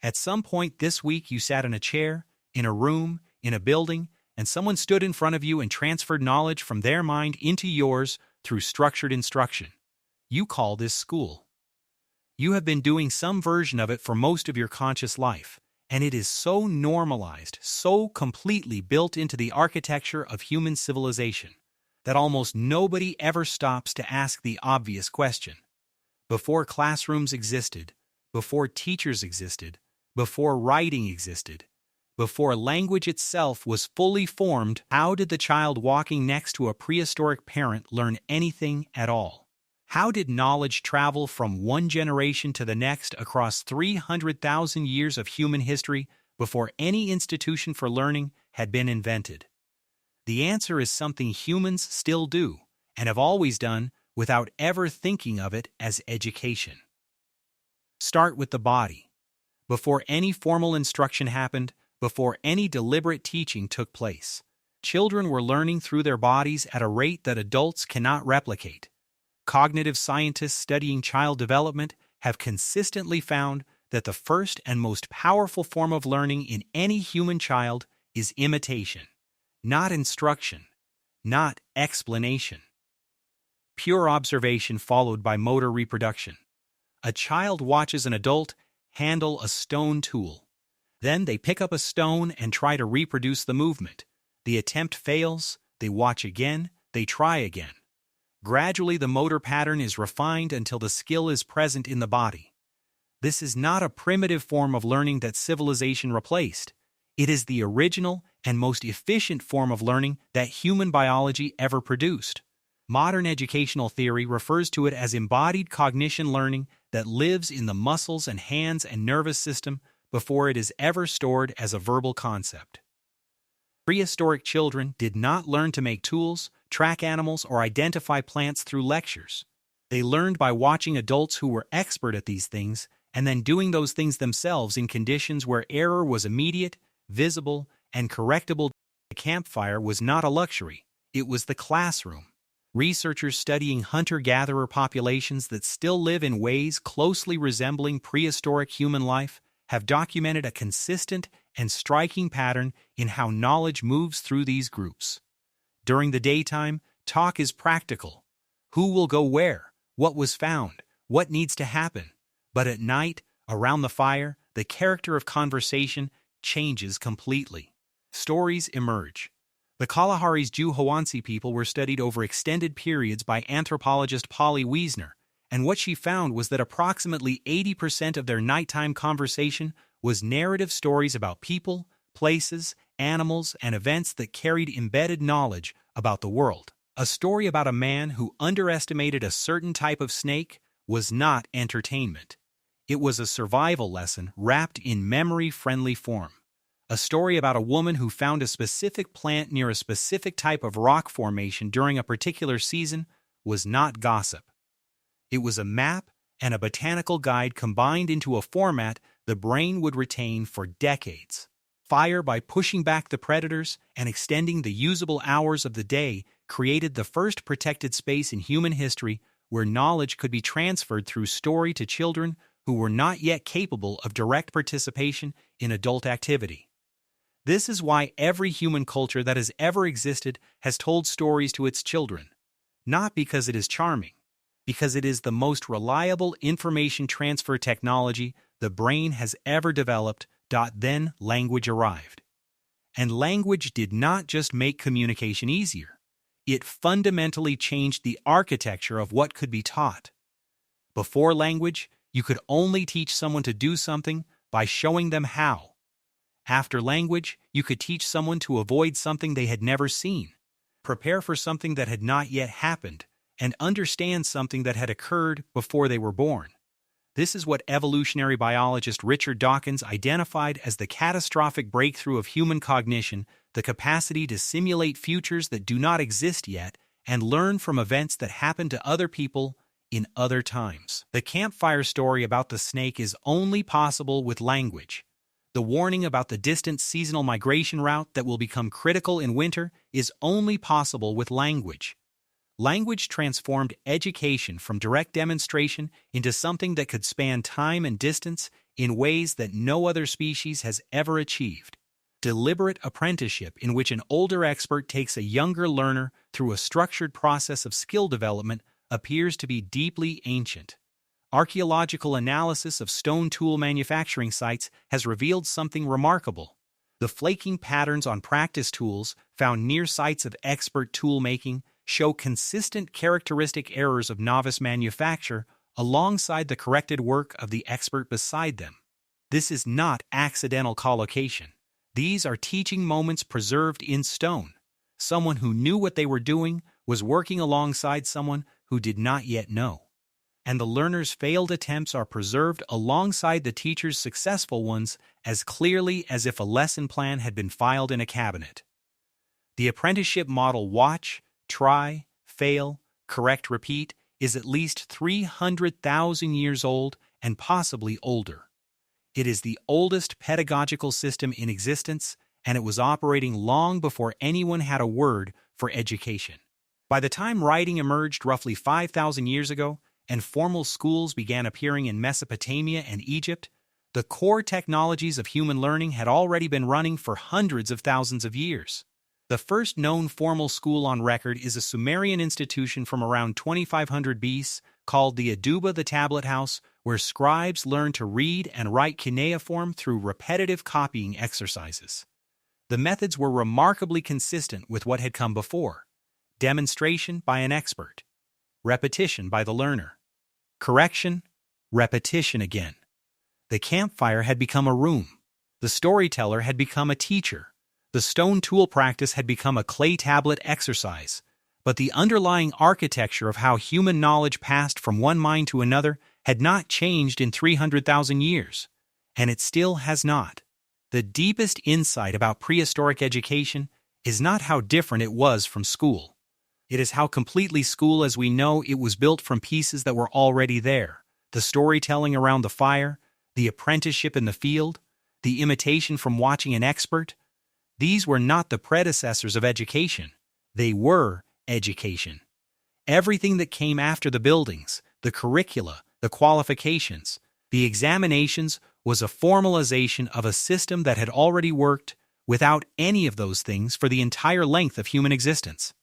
At some point this week you sat in a chair, in a room, in a building, and someone stood in front of you and transferred knowledge from their mind into yours through structured instruction. You call this school. You have been doing some version of it for most of your conscious life, and it is so normalized, so completely built into the architecture of human civilization, that almost nobody ever stops to ask the obvious question. Before classrooms existed, before teachers existed, before writing existed, before language itself was fully formed, how did the child walking next to a prehistoric parent learn anything at all? How did knowledge travel from one generation to the next across 300,000 years of human history before any institution for learning had been invented? The answer is something humans still do, and have always done, without ever thinking of it as education. Start with the body. Before any formal instruction happened, before any deliberate teaching took place, children were learning through their bodies at a rate that adults cannot replicate. Cognitive scientists studying child development have consistently found that the first and most powerful form of learning in any human child is imitation, not instruction, not explanation. Pure observation followed by motor reproduction. A child watches an adult handle a stone tool. Then they pick up a stone and try to reproduce the movement. The attempt fails, they watch again, they try again. Gradually the motor pattern is refined until the skill is present in the body. This is not a primitive form of learning that civilization replaced. It is the original and most efficient form of learning that human biology ever produced. Modern educational theory refers to it as embodied cognition learning that lives in the muscles and hands and nervous system before it is ever stored as a verbal concept. Prehistoric children did not learn to make tools, track animals, or identify plants through lectures. They learned by watching adults who were expert at these things and then doing those things themselves in conditions where error was immediate, visible, and correctable. The campfire was not a luxury, it was the classroom. Researchers studying hunter-gatherer populations that still live in ways closely resembling prehistoric human life have documented a consistent and striking pattern in how knowledge moves through these groups. During the daytime, talk is practical. Who will go where? What was found? What needs to happen? But at night, around the fire, the character of conversation changes completely. Stories emerge. The Kalahari's Juhoansi people were studied over extended periods by anthropologist Polly Wiesner, and what she found was that approximately 80% of their nighttime conversation was narrative stories about people, places, animals, and events that carried embedded knowledge about the world. A story about a man who underestimated a certain type of snake was not entertainment. It was a survival lesson wrapped in memory-friendly form. A story about a woman who found a specific plant near a specific type of rock formation during a particular season was not gossip. It was a map and a botanical guide combined into a format the brain would retain for decades. Fire, by pushing back the predators and extending the usable hours of the day, created the first protected space in human history where knowledge could be transferred through story to children who were not yet capable of direct participation in adult activity. This is why every human culture that has ever existed has told stories to its children. Not because it is charming, because it is the most reliable information transfer technology the brain has ever developed. Then language arrived. And language did not just make communication easier. It fundamentally changed the architecture of what could be taught. Before language, you could only teach someone to do something by showing them how. After language, you could teach someone to avoid something they had never seen, prepare for something that had not yet happened, and understand something that had occurred before they were born. This is what evolutionary biologist Richard Dawkins identified as the catastrophic breakthrough of human cognition, the capacity to simulate futures that do not exist yet and learn from events that happen to other people in other times. The campfire story about the snake is only possible with language. The warning about the distant seasonal migration route that will become critical in winter is only possible with language. Language transformed education from direct demonstration into something that could span time and distance, in ways that no other species has ever achieved. Deliberate apprenticeship in which an older expert takes a younger learner through a structured process of skill development appears to be deeply ancient. Archaeological analysis of stone tool manufacturing sites has revealed something remarkable. The flaking patterns on practice tools found near sites of expert tool making show consistent characteristic errors of novice manufacture alongside the corrected work of the expert beside them. This is not accidental collocation. These are teaching moments preserved in stone. Someone who knew what they were doing was working alongside someone who did not yet know. And the learner's failed attempts are preserved alongside the teacher's successful ones as clearly as if a lesson plan had been filed in a cabinet. The apprenticeship model watch, try, fail, correct, repeat is at least 300,000 years old and possibly older. It is the oldest pedagogical system in existence, and it was operating long before anyone had a word for education. By the time writing emerged roughly 5,000 years ago, and formal schools began appearing in Mesopotamia and Egypt, the core technologies of human learning had already been running for hundreds of thousands of years. The first known formal school on record is a Sumerian institution from around 2500 BC called the edubba, the tablet house, where scribes learned to read and write cuneiform through repetitive copying exercises. The methods were remarkably consistent with what had come before: demonstration by an expert, repetition by the learner, correction, repetition again. The campfire had become a room. The storyteller had become a teacher. The stone tool practice had become a clay tablet exercise. But the underlying architecture of how human knowledge passed from one mind to another had not changed in 300,000 years. And it still has not. The deepest insight about prehistoric education is not how different it was from school. It is how completely school as we know it was built from pieces that were already there: the storytelling around the fire, the apprenticeship in the field, the imitation from watching an expert. These were not the predecessors of education. They were education. Everything that came after the buildings, the curricula, the qualifications, the examinations was a formalization of a system that had already worked without any of those things for the entire length of human existence.